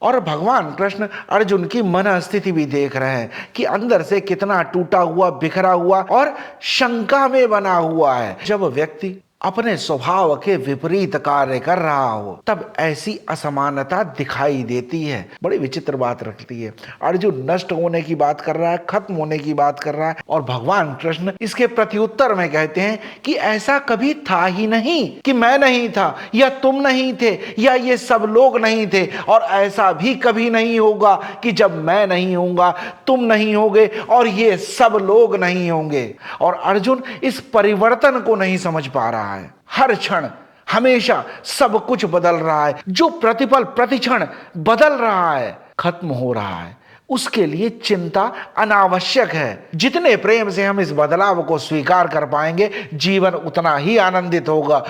और भगवान कृष्ण अर्जुन की मन स्थिति भी देख रहे हैं कि अंदर से कितना टूटा हुआ, बिखरा हुआ और शंका में बना हुआ है। जब व्यक्ति अपने स्वभाव के विपरीत कार्य कर रहा हो तब ऐसी असमानता दिखाई देती है। बड़ी विचित्र बात रखती है। अर्जुन नष्ट होने की बात कर रहा है, खत्म होने की बात कर रहा है, और भगवान कृष्ण इसके प्रत्युत्तर में कहते हैं कि ऐसा कभी था ही नहीं कि मैं नहीं था या तुम नहीं थे या ये सब लोग नहीं थे, और ऐसा भी कभी नहीं होगा कि जब मैं नहीं होऊंगा तुम नहीं होगे और ये सब लोग नहीं होंगे। और अर्जुन इस परिवर्तन को नहीं समझ पा रहा है। हर क्षण हमेशा सब कुछ बदल रहा है, जो प्रतिपल प्रतिक्षण बदल रहा है, खत्म हो रहा है, उसके लिए चिंता अनावश्यक है। जितने प्रेम से हम इस बदलाव को स्वीकार कर पाएंगे, जीवन उतना ही आनंदित होगा।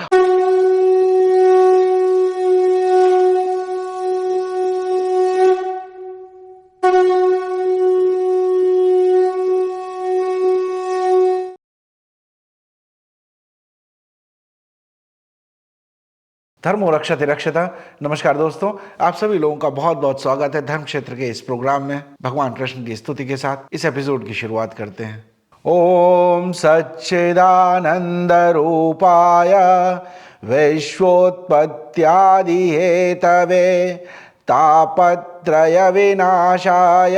धर्मो रक्षते रक्षता। नमस्कार दोस्तों, आप सभी लोगों का बहुत बहुत स्वागत है धर्म क्षेत्र के इस प्रोग्राम में। भगवान कृष्ण की स्तुति के साथ इस एपिसोड की शुरुआत करते हैं। ओम सच्चिदानंद रूपाय विश्वोत्पत्त्यादि हेतवे तापत्रय विनाशाय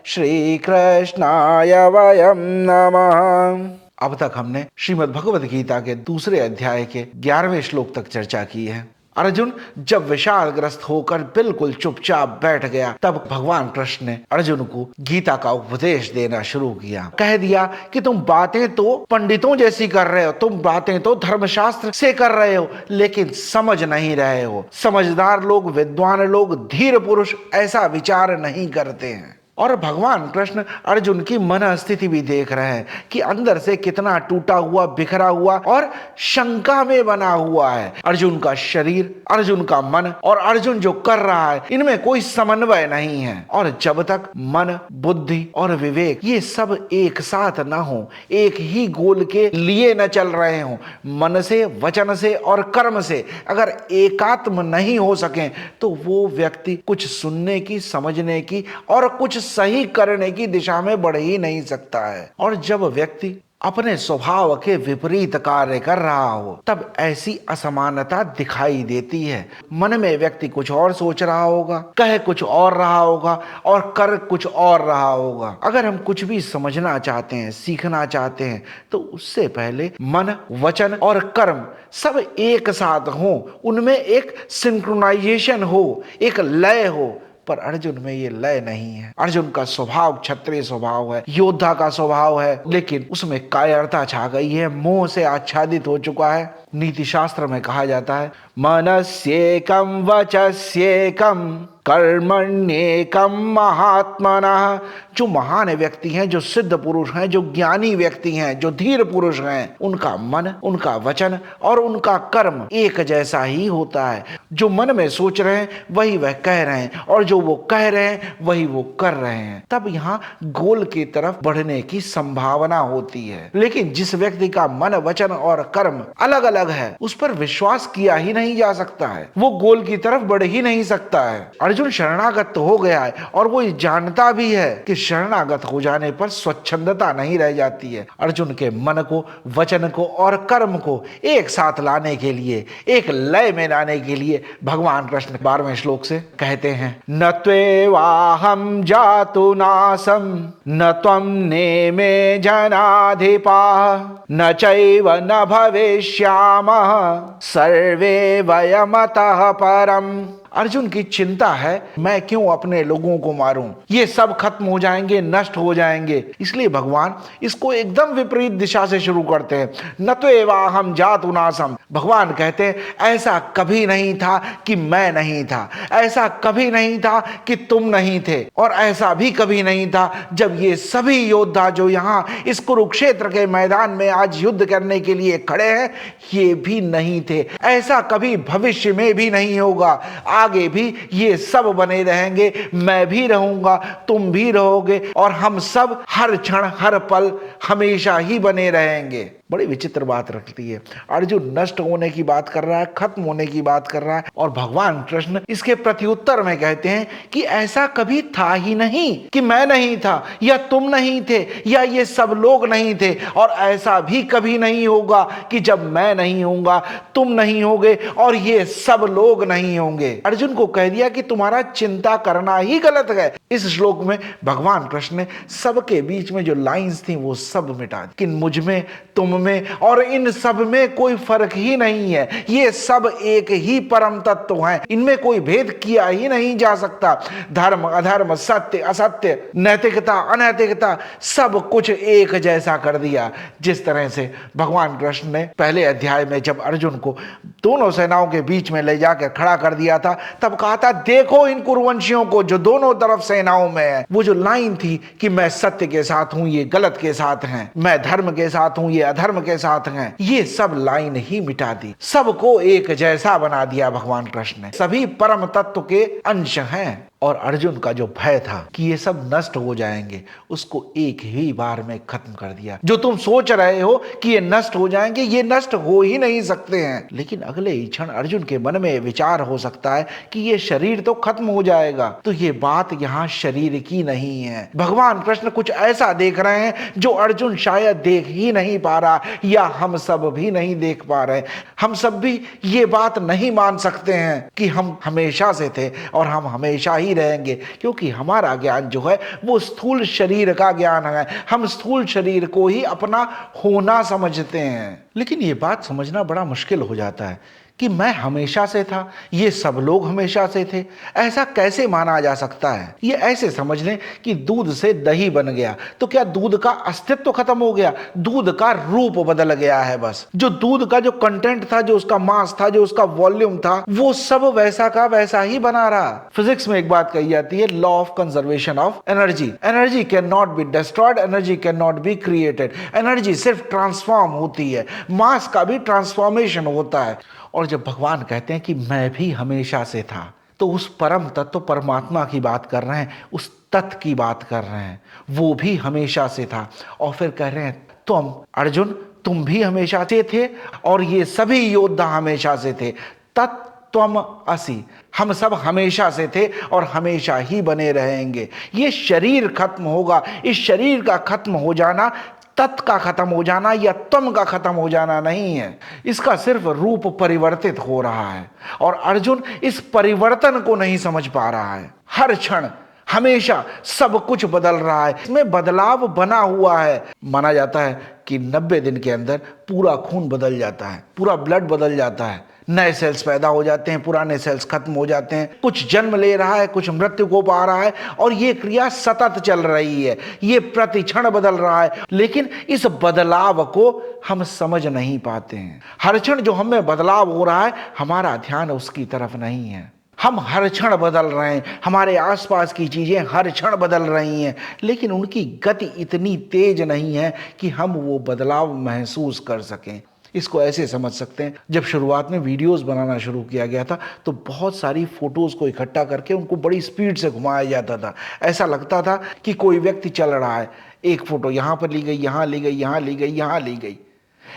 श्री कृष्णाय वयं नमः। अब तक हमने श्रीमद् भगवद गीता के दूसरे अध्याय के 11वें श्लोक तक चर्चा की है। अर्जुन जब विषादग्रस्त होकर बिल्कुल चुपचाप बैठ गया, तब भगवान कृष्ण ने अर्जुन को गीता का उपदेश देना शुरू किया। कह दिया कि तुम बातें तो पंडितों जैसी कर रहे हो, तुम बातें तो धर्मशास्त्र से कर रहे हो, लेकिन समझ नहीं रहे हो। समझदार लोग, विद्वान लोग, धीर पुरुष ऐसा विचार नहीं करते हैं। और भगवान कृष्ण अर्जुन की मन स्थिति भी देख रहे हैं कि अंदर से कितना टूटा हुआ, बिखरा हुआ और शंका में बना हुआ है। अर्जुन का शरीर, अर्जुन का मन और अर्जुन जो कर रहा है, इनमें कोई समन्वय नहीं है। और जब तक मन, बुद्धि और विवेक ये सब एक साथ न हो, एक ही गोल के लिए न चल रहे हो, मन से, वचन से और कर्म से अगर एकात्म नहीं हो सके, तो वो व्यक्ति कुछ सुनने की, समझने की और कुछ सही करने की दिशा में बढ़ ही नहीं सकता है। और जब व्यक्ति अपने स्वभाव के विपरीत कार्य कर रहा हो तब ऐसी असमानता दिखाई देती है। मन में व्यक्ति कुछ और सोच रहा होगा, कह कुछ और रहा होगा और कर कुछ और रहा होगा। अगर हम कुछ भी समझना चाहते हैं, सीखना चाहते हैं, तो उससे पहले मन, वचन और कर्म सब एक साथ हो, उनमें एक सिंक्रोनाइजेशन हो, एक लय हो। पर अर्जुन में ये लय नहीं है। अर्जुन का स्वभाव क्षत्रिय स्वभाव है, योद्धा का स्वभाव है, लेकिन उसमें कायरता छा गई है, मोह से आच्छादित हो चुका है। नीति शास्त्र में कहा जाता है, मनस्येकं वचस्येकं कर्मण्येकं महात्मनः। जो महान व्यक्ति हैं, जो सिद्ध पुरुष हैं, जो ज्ञानी व्यक्ति हैं, जो धीर पुरुष हैं, उनका मन, उनका वचन और उनका कर्म एक जैसा ही होता है। जो मन में सोच रहे हैं वही वह कह रहे हैं, और जो वो कह रहे हैं वही वो कर रहे हैं। तब यहाँ गोल की तरफ बढ़ने की संभावना होती है। लेकिन जिस व्यक्ति का मन, वचन और कर्म अलग अलग है, उस पर विश्वास किया ही नहीं जा सकता है, वो गोल की तरफ बढ़ ही नहीं सकता है। अर्जुन शरणागत तो हो गया है और वो जानता भी है कि शरणागत हो जाने पर स्वच्छंदता नहीं रह जाती है। अर्जुन के मन को, वचन को और कर्म को एक साथ लाने के लिए, एक लय में लाने के लिए भगवान कृष्ण 12वें श्लोक से कहते हैं, न त्वेवाहं जातु नासं न त्वं नेमे जनाधिपाः न चैव न भविष्यामः सर्वे वयमतः परम्। अर्जुन की चिंता है, मैं क्यों अपने लोगों को मारूं, ये सब खत्म हो जाएंगे, नष्ट हो जाएंगे। इसलिए भगवान इसको एकदम विपरीत दिशा से शुरू करते हैं। न तो एवाहम जातु नासम, भगवान कहते हैं ऐसा कभी नहीं था कि मैं नहीं था, ऐसा कभी नहीं था कि तुम नहीं थे, और ऐसा भी कभी नहीं था जब ये सभी योद्धा जो यहाँ इस कुरुक्षेत्र के मैदान में आज युद्ध करने के लिए खड़े हैं, ये भी नहीं थे। ऐसा कभी भविष्य में भी नहीं होगा, आगे भी ये सब बने रहेंगे। मैं भी रहूंगा, तुम भी रहोगे, और हम सब हर क्षण, हर पल, हमेशा ही बने रहेंगे। बड़ी विचित्र बात रखती है। अर्जुन नष्ट होने की बात कर रहा है, खत्म होने की बात कर रहा है, और भगवान कृष्ण इसके प्रत्युत्तर में कहते हैं कि ऐसा कभी था ही नहीं कि मैं नहीं था या तुम नहीं थे या ये सब लोग नहीं थे, और ऐसा भी कभी नहीं होगा कि जब मैं नहीं होऊंगा तुम नहीं होगे और ये सब लोग नहीं होंगे। अर्जुन को कह दिया कि तुम्हारा चिंता करना ही गलत है। इस श्लोक में भगवान कृष्ण ने सबके बीच में जो लाइंस थी वो सब मिटा दी कि मुझ में, तुम में और इन सब में कोई फर्क ही नहीं है, ये सब एक ही परम तत्व है, इनमें कोई भेद किया ही नहीं जा सकता। धर्म अधर्म, सत्य असत्य, नैतिकता अनैतिकता, सब कुछ एक जैसा कर दिया। जिस तरह से भगवान कृष्ण ने पहले अध्याय में जब अर्जुन को दोनों सेनाओं के बीच में ले जाकर खड़ा कर दिया था, तब कहा था देखो इन कुरुवंशियों को जो दोनों तरफ सेनाओं में है। वो जो लाइन थी कि मैं सत्य के साथ हूं, ये गलत के साथ हैं, मैं धर्म के साथ हूं, ये अधर्म के साथ हैं, ये सब लाइन ही मिटा दी। सबको एक जैसा बना दिया भगवान कृष्ण ने। सभी परम तत्व के अंश हैं। और अर्जुन का जो भय था कि ये सब नष्ट हो जाएंगे, उसको एक ही बार में खत्म कर दिया। जो तुम सोच रहे हो कि ये नष्ट हो जाएंगे, ये नष्ट हो ही नहीं सकते हैं। लेकिन अगले ही क्षण अर्जुन के मन में विचार हो सकता है कि ये शरीर तो खत्म हो जाएगा। तो ये बात यहाँ शरीर की नहीं है। भगवान कृष्ण कुछ ऐसा देख रहे हैं जो अर्जुन शायद देख ही नहीं पा रहा, या हम सब भी नहीं देख पा रहे। हम सब भी ये बात नहीं मान सकते हैं कि हम हमेशा से थे और हम हमेशा ही रहेंगे, क्योंकि हमारा ज्ञान जो है वो स्थूल शरीर का ज्ञान है। हम स्थूल शरीर को ही अपना होना समझते हैं। लेकिन ये बात समझना बड़ा मुश्किल हो जाता है कि मैं हमेशा से था, ये सब लोग हमेशा से थे, ऐसा कैसे माना जा सकता है। ये ऐसे समझ लें कि दूध से दही बन गया तो क्या दूध का अस्तित्व खत्म हो गया? दूध का रूप बदल गया है बस। जो दूध का जो कंटेंट था, जो उसका मास था, जो उसका वॉल्यूम था, वो सब वैसा का वैसा ही बना रहा। फिजिक्स में एक बात कही जाती है, law of conservation of energy. Energy can not be destroyed, energy can not be created. Energy सिर्फ ट्रांसफॉर्म होती है, मास का भी ट्रांसफॉर्मेशन होता है। और जब भगवान कहते हैं कि मैं भी हमेशा से था, तो उस परम तत्व परमात्मा की बात कर रहे हैं, उस तत्व की बात कर रहे हैं। वो भी हमेशा से था। और फिर कह रहे हैं तुम अर्जुन, तुम भी हमेशा से थे और ये सभी योद्धा हमेशा से थे। तत्त्वम असि, हम सब हमेशा से थे और हमेशा ही बने रहेंगे। ये शरीर खत्म होगा, इस शरीर का खत्म हो जाना तत् का खत्म हो जाना या तुम का खत्म हो जाना नहीं है, इसका सिर्फ रूप परिवर्तित हो रहा है। और अर्जुन इस परिवर्तन को नहीं समझ पा रहा है। हर क्षण हमेशा सब कुछ बदल रहा है, इसमें बदलाव बना हुआ है। माना जाता है कि 90 दिन के अंदर पूरा खून बदल जाता है, पूरा ब्लड बदल जाता है, नए सेल्स पैदा हो जाते हैं, पुराने सेल्स खत्म हो जाते हैं, कुछ जन्म ले रहा है, कुछ मृत्यु को पा रहा है, और ये क्रिया सतत चल रही है, ये प्रति क्षण बदल रहा है। लेकिन इस बदलाव को हम समझ नहीं पाते हैं। हर क्षण जो हमें बदलाव हो रहा है, हमारा ध्यान उसकी तरफ नहीं है। हम हर क्षण बदल रहे हैं, हमारे आसपास की चीजें हर क्षण बदल रही हैं, लेकिन उनकी गति इतनी तेज नहीं है कि हम वो बदलाव महसूस कर सकें। इसको ऐसे समझ सकते हैं, जब शुरुआत में वीडियोस बनाना शुरू किया गया था तो बहुत सारी फोटोज को इकट्ठा करके उनको बड़ी स्पीड से घुमाया जाता था। ऐसा लगता था कि कोई व्यक्ति चल रहा है, एक फोटो यहाँ पर ली गई, यहाँ ली गई, यहाँ ली गई, यहाँ ली गई,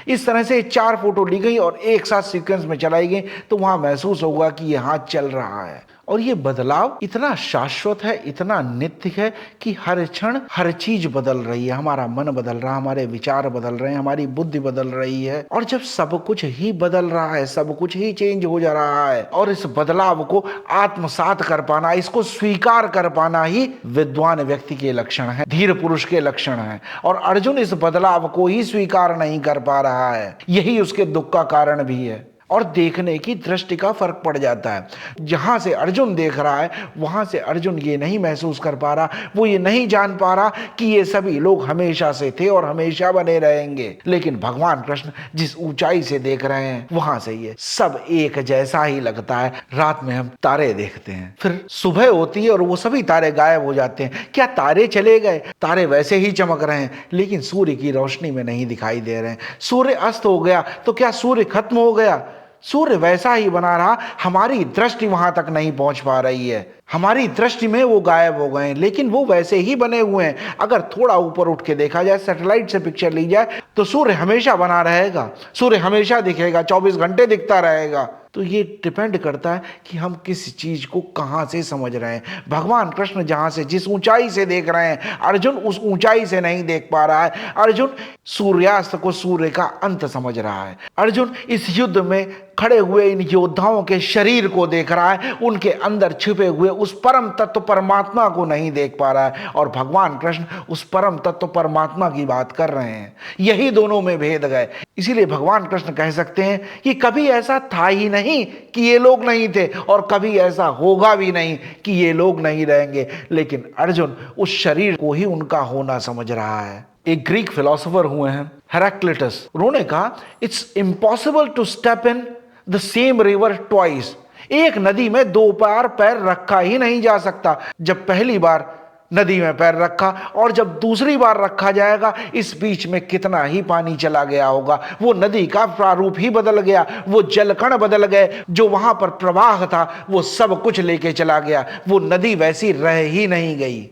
इस तरह से 4 फोटो ली गई और एक साथ सीक्वेंस में चलाई गई, तो वहां महसूस होगा कि ये हाथ चल रहा है। और ये बदलाव इतना शाश्वत है, इतना नित्य है कि हर क्षण हर चीज बदल रही है। हमारा मन बदल रहा है, हमारे विचार बदल रहे हैं, हमारी बुद्धि बदल रही है। और जब सब कुछ ही बदल रहा है, सब कुछ ही चेंज हो जा रहा है, और इस बदलाव को आत्मसात कर पाना, इसको स्वीकार कर पाना ही विद्वान व्यक्ति के लक्षण है, धीर पुरुष के लक्षण है। और अर्जुन इस बदलाव को ही स्वीकार नहीं कर पा रहा है, यही उसके दुख का कारण भी है। और देखने की दृष्टि का फर्क पड़ जाता है। जहां से अर्जुन देख रहा है, वहां से अर्जुन ये नहीं महसूस कर पा रहा, वो ये नहीं जान पा रहा कि ये सभी लोग हमेशा से थे और हमेशा बने रहेंगे। लेकिन भगवान कृष्ण जिस ऊंचाई से देख रहे हैं, वहां से ये सब एक जैसा ही लगता है। रात में हम तारे देखते हैं, फिर सुबह होती है और वो सभी तारे गायब हो जाते हैं। क्या तारे चले गए? तारे वैसे ही चमक रहे हैं, लेकिन सूर्य की रोशनी में नहीं दिखाई दे रहे हैं। सूर्य अस्त हो गया तो क्या सूर्य खत्म हो गया? सूर्य वैसा ही बना रहा, हमारी दृष्टि वहां तक नहीं पहुंच पा रही है। हमारी दृष्टि में वो गायब हो गए हैं, लेकिन वो वैसे ही बने हुए हैं। अगर थोड़ा ऊपर उठ के देखा जाए, सैटेलाइट से पिक्चर ली जाए, तो सूर्य हमेशा बना रहेगा, सूर्य हमेशा दिखेगा, 24 घंटे दिखता रहेगा। तो ये डिपेंड करता है कि हम किस चीज को कहां से समझ रहे हैं। भगवान कृष्ण जहां से, जिस ऊंचाई से देख रहे हैं, अर्जुन उस ऊंचाई से नहीं देख पा रहा है। अर्जुन सूर्यास्त को सूर्य का अंत समझ रहा है। अर्जुन इस युद्ध में खड़े हुए इन योद्धाओं के शरीर को देख रहा है, उनके अंदर छिपे हुए उस परम तत्व परमात्मा को नहीं देख पा रहा है। और भगवान कृष्ण उस परम तत्व परमात्मा की बात कर रहे हैं। यही दोनों में भेद है। इसीलिए भगवान कृष्ण कह सकते हैं कि कभी ऐसा था ही नहीं कि ये लोग नहीं थे, और कभी ऐसा होगा भी नहीं कि ये लोग नहीं रहेंगे। लेकिन अर्जुन उस शरीर को ही उनका होना समझ रहा है। एक ग्रीक फिलोसोफर हुए हैं हेराक्लिटस, उन्होंने कहा it's impossible to step in the same river twice. एक नदी में दो बार पैर रखा ही नहीं जा सकता। जब पहली बार नदी में पैर रखा और जब दूसरी बार रखा जाएगा, इस बीच में कितना ही पानी चला गया होगा। वो नदी का प्रारूप ही बदल गया, वो जलकण बदल गए, जो वहां पर प्रवाह था वो सब कुछ लेके चला गया। वो नदी वैसी रह ही नहीं गई।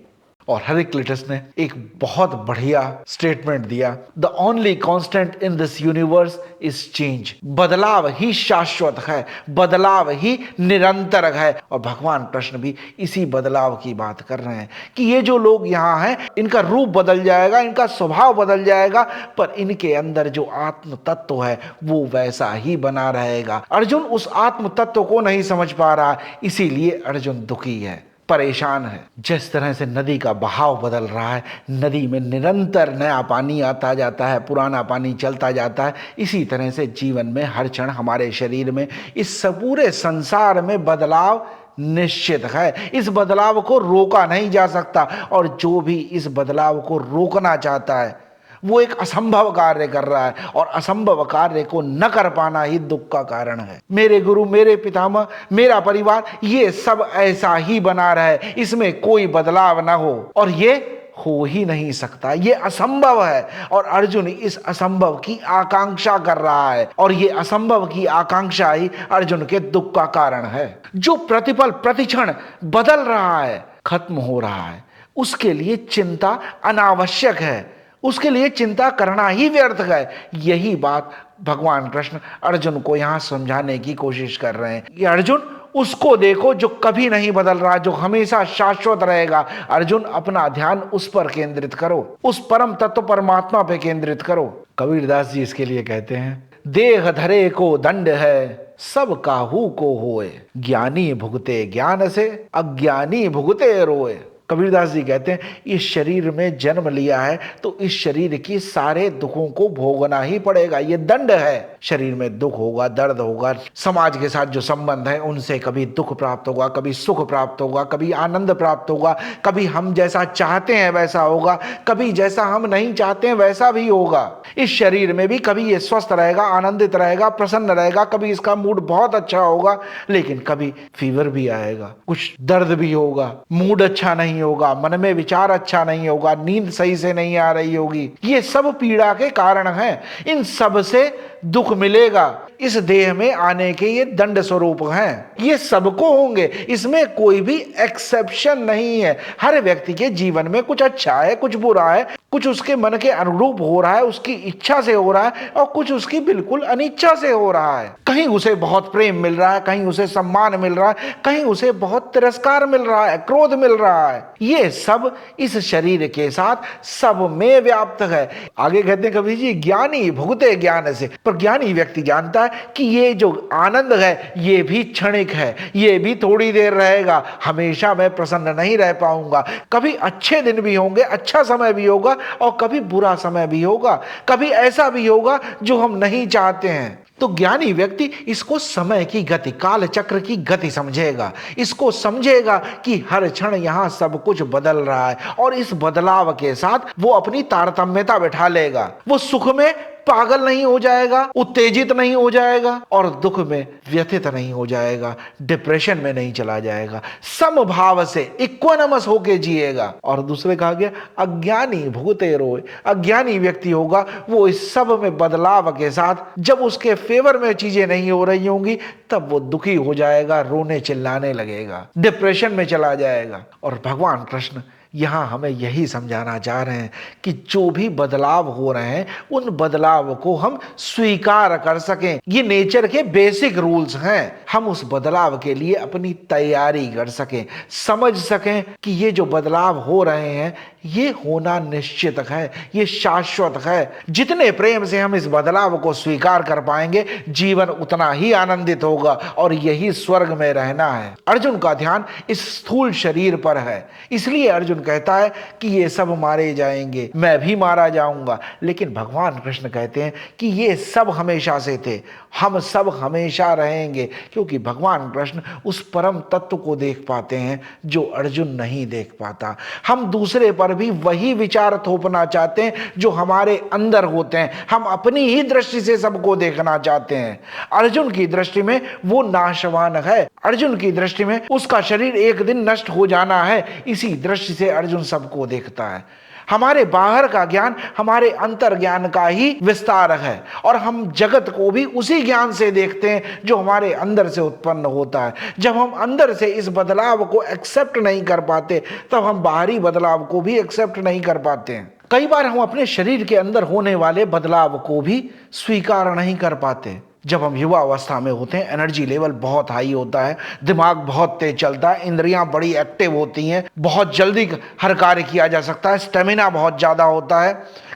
और हेराक्लिटस ने एक बहुत बढ़िया स्टेटमेंट दिया, the only constant in this universe is change. बदलाव ही शाश्वत है, बदलाव ही निरंतर है। और भगवान कृष्ण भी इसी बदलाव की बात कर रहे हैं कि ये जो लोग यहाँ हैं, इनका रूप बदल जाएगा, इनका स्वभाव बदल जाएगा, पर इनके अंदर जो आत्म तत्व है वो वैसा ही बना रहेगा। अर्जुन उस आत्म तत्व को नहीं समझ पा रहा, इसीलिए अर्जुन दुखी है, परेशान है। जिस तरह से नदी का बहाव बदल रहा है, नदी में निरंतर नया पानी आता जाता है, पुराना पानी चलता जाता है, इसी तरह से जीवन में हर क्षण हमारे शरीर में, इस पूरे संसार में बदलाव निश्चित है। इस बदलाव को रोका नहीं जा सकता, और जो भी इस बदलाव को रोकना चाहता है वो एक असंभव कार्य कर रहा है, और असंभव कार्य को न कर पाना ही दुख का कारण है। मेरे गुरु, मेरे पितामह, मेरा परिवार, ये सब ऐसा ही बना रहे, इसमें कोई बदलाव ना हो, और ये हो ही नहीं सकता, ये असंभव है। और अर्जुन इस असंभव की आकांक्षा कर रहा है, और ये असंभव की आकांक्षा ही अर्जुन के दुख का कारण है। जो प्रतिपल प्रतिक्षण बदल रहा है, खत्म हो रहा है, उसके लिए चिंता अनावश्यक है, उसके लिए चिंता करना ही व्यर्थ है। यही बात भगवान कृष्ण अर्जुन को यहां समझाने की कोशिश कर रहे हैं कि अर्जुन, उसको देखो जो कभी नहीं बदल रहा, जो हमेशा शाश्वत रहेगा। अर्जुन, अपना ध्यान उस पर केंद्रित करो, उस परम तत्व परमात्मा पे केंद्रित करो। कबीरदास जी इसके लिए कहते हैं, देह धरे को दंड है, सब काहू को होए, ज्ञानी भुगते ज्ञान से, अज्ञानी भुगते रोए। कबीरदास जी कहते हैं, इस शरीर में जन्म लिया है तो इस शरीर की सारे दुखों को भोगना ही पड़ेगा, ये दंड है। शरीर में दुख होगा, दर्द होगा, समाज के साथ जो संबंध है उनसे कभी दुख प्राप्त होगा, कभी सुख प्राप्त होगा, कभी आनंद प्राप्त होगा, कभी हम जैसा चाहते हैं वैसा होगा, कभी जैसा हम नहीं चाहते हैं वैसा भी होगा। इस शरीर में भी कभी ये स्वस्थ रहेगा, आनंदित रहेगा, प्रसन्न रहेगा, कभी इसका मूड बहुत अच्छा होगा, लेकिन कभी फीवर भी आएगा, कुछ दर्द भी होगा, मूड अच्छा नहीं होगा, मन में विचार अच्छा नहीं होगा, नींद सही से नहीं आ रही होगी। ये सब पीड़ा के कारण हैं। इन सब से दुख मिलेगा। इस देह में आने के ये दंड स्वरूप हैं, ये सबको होंगे, इसमें कोई भी एक्सेप्शन नहीं है। हर व्यक्ति के जीवन में कुछ अच्छा है, कुछ बुरा है, कुछ उसके मन के अनुरूप हो रहा है, उसकी इच्छा से हो रहा है, और कुछ उसकी बिल्कुल अनिच्छा से हो रहा है। कहीं उसे बहुत प्रेम मिल रहा है, कहीं उसे सम्मान मिल रहा है, कहीं उसे बहुत तिरस्कार मिल रहा है, क्रोध मिल रहा है। ये सब इस शरीर के साथ सब में व्याप्त है। आगे कहते हैं कबीर जी, ज्ञानी भुगते ज्ञान से। पर ज्ञानी व्यक्ति जानता है कि ये जो आनंद है ये भी क्षणिक है, ये भी थोड़ी देर रहेगा, हमेशा मैं प्रसन्न नहीं रह पाऊंगा। कभी अच्छे दिन भी होंगे, अच्छा समय भी होगा, और कभी बुरा समय भी होगा, कभी ऐसा भी होगा जो हम नहीं चाहते हैं। तो ज्ञानी व्यक्ति इसको समय की गति, काल चक्र की गति समझेगा, इसको समझेगा कि हर क्षण यहां सब कुछ बदल रहा है, और इस बदलाव के साथ वो अपनी तारतम्यता बिठा लेगा। वो सुख में पागल नहीं हो जाएगा, उत्तेजित नहीं हो जाएगा और दुख में व्यथित नहीं हो जाएगा, डिप्रेशन में नहीं चला जाएगा, समभाव से इक्वानमस होके जिएगा। और दूसरे कहा गया अज्ञानी भुगते रोए, अज्ञानी व्यक्ति होगा वो इस सब में बदलाव के साथ जब उसके फेवर में चीजें नहीं हो रही होंगी तब वो दुखी हो जाएगा, रोने चिल्लाने लगेगा, डिप्रेशन में चला जाएगा। और भगवान कृष्ण यहां हमें यही समझाना चाह रहे हैं कि जो भी बदलाव हो रहे हैं उन बदलाव को हम स्वीकार कर सकें। ये नेचर के बेसिक रूल्स हैं। हम उस बदलाव के लिए अपनी तैयारी कर सकें, समझ सकें कि ये जो बदलाव हो रहे हैं ये होना निश्चित है, ये शाश्वत है। जितने प्रेम से हम इस बदलाव को स्वीकार कर पाएंगे जीवन उतना ही आनंदित होगा और यही स्वर्ग में रहना है। अर्जुन का ध्यान इस स्थूल शरीर पर है, इसलिए अर्जुन कहता है कि ये सब मारे जाएंगे, मैं भी मारा जाऊंगा। लेकिन भगवान कृष्ण कहते हैं कि ये सब हमेशा से थे, हम सब हमेशा रहेंगे, क्योंकि भगवान कृष्ण उस परम तत्व को देख पाते हैं जो अर्जुन नहीं देख पाता। हम दूसरे पर भी वही विचार थोपना चाहते हैं जो हमारे अंदर होते हैं, हम अपनी ही दृष्टि से सबको देखना चाहते हैं। अर्जुन की दृष्टि में वो नाशवान है, अर्जुन की दृष्टि में उसका शरीर एक दिन नष्ट हो जाना है, इसी दृष्टि से अर्जुन सबको देखता है। हमारे बाहर का ज्ञान हमारे अंतर ज्ञान का ही विस्तार है और हम जगत को भी उसी ज्ञान से देखते हैं जो हमारे अंदर से उत्पन्न होता है। जब हम अंदर से इस बदलाव को एक्सेप्ट नहीं कर पाते तब हम बाहरी बदलाव को भी एक्सेप्ट नहीं कर पाते हैं। कई बार हम अपने शरीर के अंदर होने वाले बदलाव को भी स्वीकार नहीं कर पाते। जब हम युवा अवस्था में होते हैं एनर्जी लेवल बहुत हाई होता है, दिमाग बहुत तेज चलता है, इंद्रियां बड़ी एक्टिव होती हैं, बहुत जल्दी हर कार्य किया जा सकता है, स्टेमिना बहुत ज़्यादा होता है,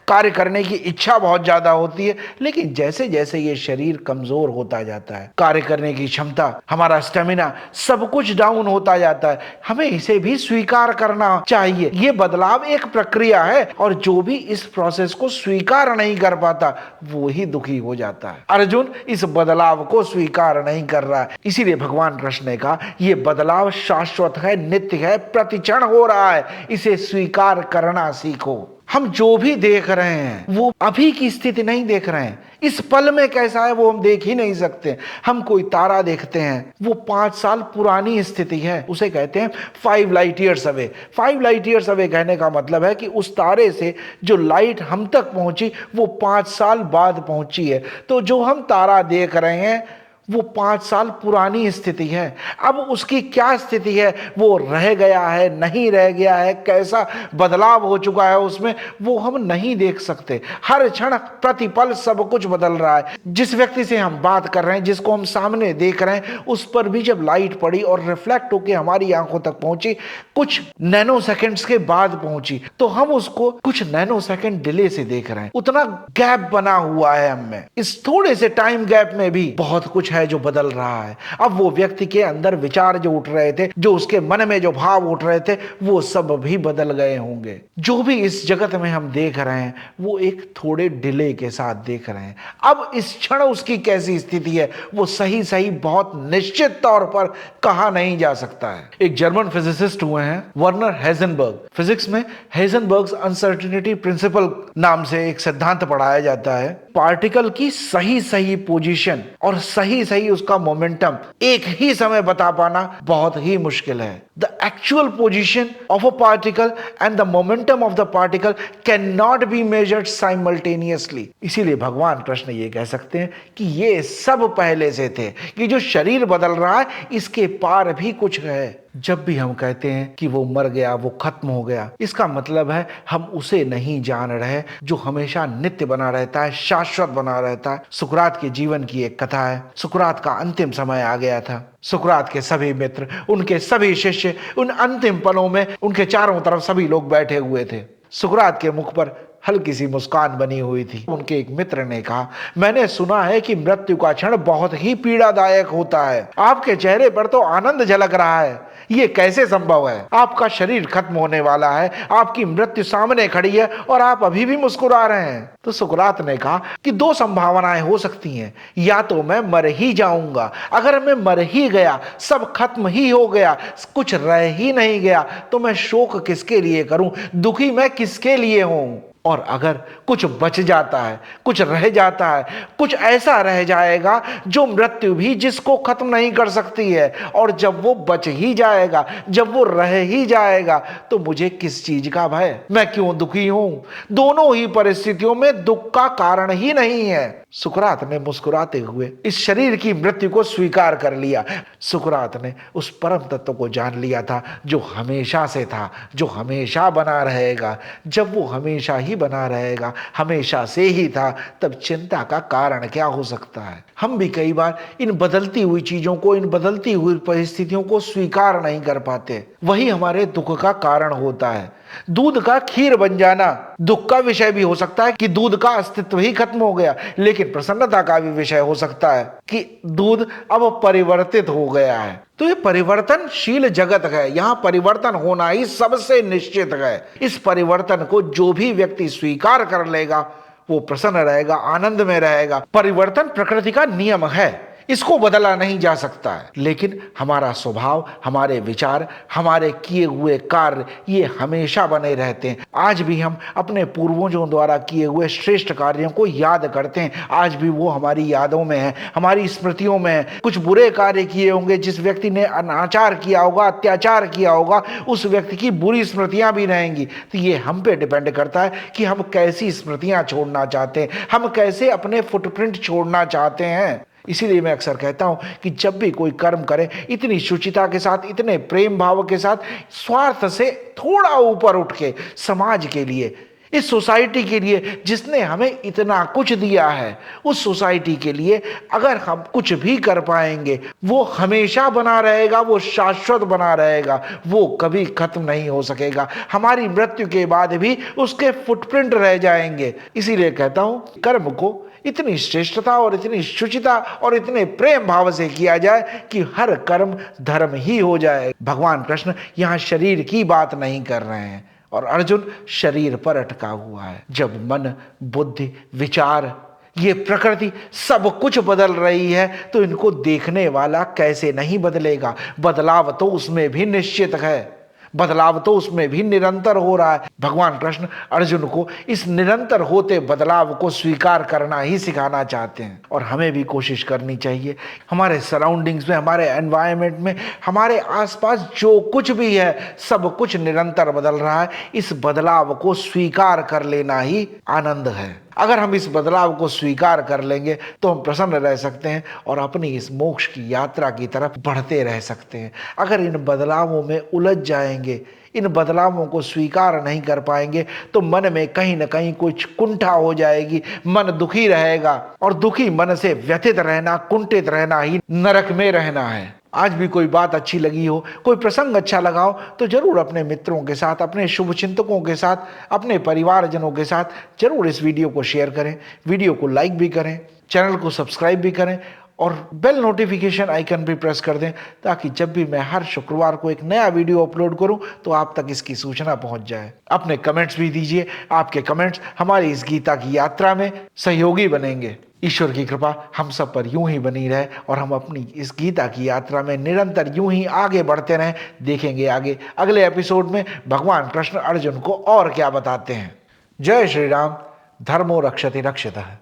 कार्य करने की इच्छा बहुत ज़्यादा होती है। लेकिन जैसे जैसे ये शरीर कमज़ोर होता जाता है, कार्य करने की क्षमता, हमारा स्टेमिना सब कुछ डाउन होता जाता है। हमें इसे भी स्वीकार करना चाहिए। ये बदलाव एक प्रक्रिया है और जो भी इस प्रोसेस को स्वीकार नहीं कर पाता वो ही दुखी हो जाता है। अर्जुन इस बदलाव को स्वीकार नहीं कर रहा है, इसीलिए भगवान कृष्ण ने कहा यह बदलाव शाश्वत है, नित्य है, प्रतिक्षण हो रहा है, इसे स्वीकार करना सीखो। हम जो भी देख रहे हैं वो अभी की स्थिति नहीं देख रहे हैं, इस पल में कैसा है वो हम देख ही नहीं सकते। हम कोई तारा देखते हैं वो 5 साल पुरानी स्थिति है, उसे कहते हैं 5 light years away. 5 light years away कहने का मतलब है कि उस तारे से जो लाइट हम तक पहुंची वो 5 साल बाद पहुंची है। तो जो हम तारा देख रहे हैं वो 5 साल पुरानी स्थिति है। अब उसकी क्या स्थिति है, वो रह गया है, नहीं रह गया है, कैसा बदलाव हो चुका है उसमें, वो हम नहीं देख सकते। हर क्षण प्रतिपल सब कुछ बदल रहा है। जिस व्यक्ति से हम बात कर रहे हैं, जिसको हम सामने देख रहे हैं, उस पर भी जब लाइट पड़ी और रिफ्लेक्ट होकर हमारी आंखों तक पहुंची, कुछ नैनो सेकेंड्स के बाद पहुंची, तो हम उसको कुछ नैनो सेकेंड डिले से देख रहे हैं। उतना गैप बना हुआ है हमें। इस थोड़े से टाइम गैप में भी बहुत कुछ है जो बदल रहा है। अब वो व्यक्ति के अंदर विचार जो उठ रहे थे, जो उसके मन में जो भाव उठ रहे थे, वो सब भी बदल गए होंगे। जो भी इस जगत में हम देख रहे हैं वो एक थोड़े डिले के साथ देख रहे हैं। अब इस क्षण उसकी कैसी स्थिति है वो सही सही बहुत निश्चित तौर पर कहा नहीं जा सकता है। एक जर्मन फिजिसिस्ट हुए हैं वर्नर हेजनबर्ग। फिजिक्स में हेजनबर्ग्स अनसर्टेनिटी प्रिंसिपल नाम से एक सिद्धांत पढ़ाया जाता है। पार्टिकल की सही सही पोजीशन और सही सही उसका मोमेंटम एक ही समय बता पाना बहुत ही मुश्किल है। The actual position of a particle and the momentum of the particle can not be measured simultaneously. इसीलिए भगवान कृष्ण ये कह सकते हैं कि ये सब पहले से थे। कि जो शरीर बदल रहा है इसके पार भी कुछ है। जब भी हम कहते हैं कि वो मर गया, वो खत्म हो गया, इसका मतलब है हम उसे नहीं जान रहे जो हमेशा नित्य बना रहता है, शाश्वत बना रहता है। सुकरात के जीवन की एक कथा है। सुकरात का अंतिम समय आ गया था। सुकरात के सभी मित्र, उनके सभी शिष्य उन अंतिम पलों में उनके चारों तरफ सभी लोग बैठे हुए थे। सुकरात के मुख पर हल्की सी मुस्कान बनी हुई थी। उनके एक मित्र ने कहा, मैंने सुना है कि मृत्यु का क्षण बहुत ही पीड़ादायक होता है। आपके चेहरे पर तो आनंद झलक रहा है, ये कैसे संभव है? आपका शरीर खत्म होने वाला है, आपकी मृत्यु सामने खड़ी है और आप अभी भी मुस्कुरा रहे हैं। तो सुकरात ने कहा कि 2 संभावनाएं हो सकती हैं। या तो मैं मर ही जाऊंगा, अगर मैं मर ही गया, सब खत्म ही हो गया, कुछ रह ही नहीं गया, तो मैं शोक किसके लिए करूं, दुखी मैं किसके लिए हूं। और अगर कुछ बच जाता है, कुछ रह जाता है, कुछ ऐसा रह जाएगा जो मृत्यु भी जिसको खत्म नहीं कर सकती है, और जब वो बच ही जाएगा, जब वो रह ही जाएगा, तो मुझे किस चीज का भय, मैं क्यों दुखी हूं। दोनों ही परिस्थितियों में दुख का कारण ही नहीं है। सुकरात ने मुस्कुराते हुए इस शरीर की मृत्यु को स्वीकार कर लिया। सुकरात ने उस परम तत्व को जान लिया था जो हमेशा से था, जो हमेशा बना रहेगा। जब वो हमेशा ही बना रहेगा, हमेशा से ही था, तब चिंता का कारण क्या हो सकता है। हम भी कई बार इन बदलती हुई चीजों को, इन बदलती हुई परिस्थितियों को स्वीकार नहीं कर पाते, वही हमारे दुख का कारण होता है। दूध का खीर बन जाना दुख का विषय भी हो सकता है कि दूध का अस्तित्व ही खत्म हो गया, लेकिन प्रसन्नता का भी विषय हो सकता है कि दूध अब परिवर्तित हो गया है। तो ये परिवर्तनशील जगत है, यहां परिवर्तन होना ही सबसे निश्चित है। इस परिवर्तन को जो भी व्यक्ति स्वीकार कर लेगा वो प्रसन्न रहेगा, आनंद में रहेगा। परिवर्तन प्रकृति का नियम है, इसको बदला नहीं जा सकता है, लेकिन हमारा स्वभाव, हमारे विचार, हमारे किए हुए कार्य ये हमेशा बने रहते हैं। आज भी हम अपने पूर्वजों द्वारा किए हुए श्रेष्ठ कार्यों को याद करते हैं, आज भी वो हमारी यादों में है, हमारी स्मृतियों में है। कुछ बुरे कार्य किए होंगे, जिस व्यक्ति ने अनाचार किया होगा, अत्याचार किया होगा, उस व्यक्ति की बुरी स्मृतियां भी रहेंगी। तो ये हम पे डिपेंड करता है कि हम कैसी स्मृतियां छोड़ना चाहते हैं, हम कैसे अपने फुटप्रिंट छोड़ना चाहते हैं। इसीलिए मैं अक्सर कहता हूं कि जब भी कोई कर्म करें, इतनी शुचिता के साथ, इतने प्रेम भाव के साथ, स्वार्थ से थोड़ा ऊपर उठ के समाज के लिए, इस सोसाइटी के लिए जिसने हमें इतना कुछ दिया है, उस सोसाइटी के लिए अगर हम कुछ भी कर पाएंगे, वो हमेशा बना रहेगा, वो शाश्वत बना रहेगा, वो कभी खत्म नहीं हो सकेगा। हमारी मृत्यु के बाद भी उसके फुटप्रिंट रह जाएंगे। इसीलिए कहता हूं कर्म को इतनी श्रेष्ठता और इतनी शुचिता और इतने प्रेम भाव से किया जाए कि हर कर्म धर्म ही हो जाए। भगवान कृष्ण यहाँ शरीर की बात नहीं कर रहे हैं और अर्जुन शरीर पर अटका हुआ है। जब मन, बुद्धि, विचार, ये प्रकृति सब कुछ बदल रही है, तो इनको देखने वाला कैसे नहीं बदलेगा। बदलाव तो उसमें भी निश्चित है, बदलाव तो उसमें भी निरंतर हो रहा है। भगवान कृष्ण अर्जुन को इस निरंतर होते बदलाव को स्वीकार करना ही सिखाना चाहते हैं। और हमें भी कोशिश करनी चाहिए, हमारे सराउंडिंग्स में, हमारे एनवायरनमेंट में, हमारे आसपास जो कुछ भी है, सब कुछ निरंतर बदल रहा है। इस बदलाव को स्वीकार कर लेना ही आनंद है। अगर हम इस बदलाव को स्वीकार कर लेंगे तो हम प्रसन्न रह सकते हैं और अपनी इस मोक्ष की यात्रा की तरफ बढ़ते रह सकते हैं। अगर इन बदलावों में उलझ जाएंगे, इन बदलावों को स्वीकार नहीं कर पाएंगे, तो मन में कहीं ना कहीं कुछ कुंठा हो जाएगी, मन दुखी रहेगा, और दुखी मन से व्यथित रहना, कुंठित रहना ही नरक में रहना है। आज भी कोई बात अच्छी लगी हो, कोई प्रसंग अच्छा लगा हो, तो जरूर अपने मित्रों के साथ, अपने शुभचिंतकों के साथ, अपने परिवारजनों के साथ जरूर इस वीडियो को शेयर करें, वीडियो को लाइक भी करें, चैनल को सब्सक्राइब भी करें और बेल नोटिफिकेशन आइकन भी प्रेस कर दें, ताकि जब भी मैं हर शुक्रवार को एक नया वीडियो अपलोड करूं तो आप तक इसकी सूचना पहुंच जाए। अपने कमेंट्स भी दीजिए, आपके कमेंट्स हमारी इस गीता की यात्रा में सहयोगी बनेंगे। ईश्वर की कृपा हम सब पर यूं ही बनी रहे और हम अपनी इस गीता की यात्रा में निरंतर यूं ही आगे बढ़ते रहें। देखेंगे आगे अगले एपिसोड में भगवान कृष्ण अर्जुन को और क्या बताते हैं। जय श्री राम। धर्मो रक्षति रक्षितः।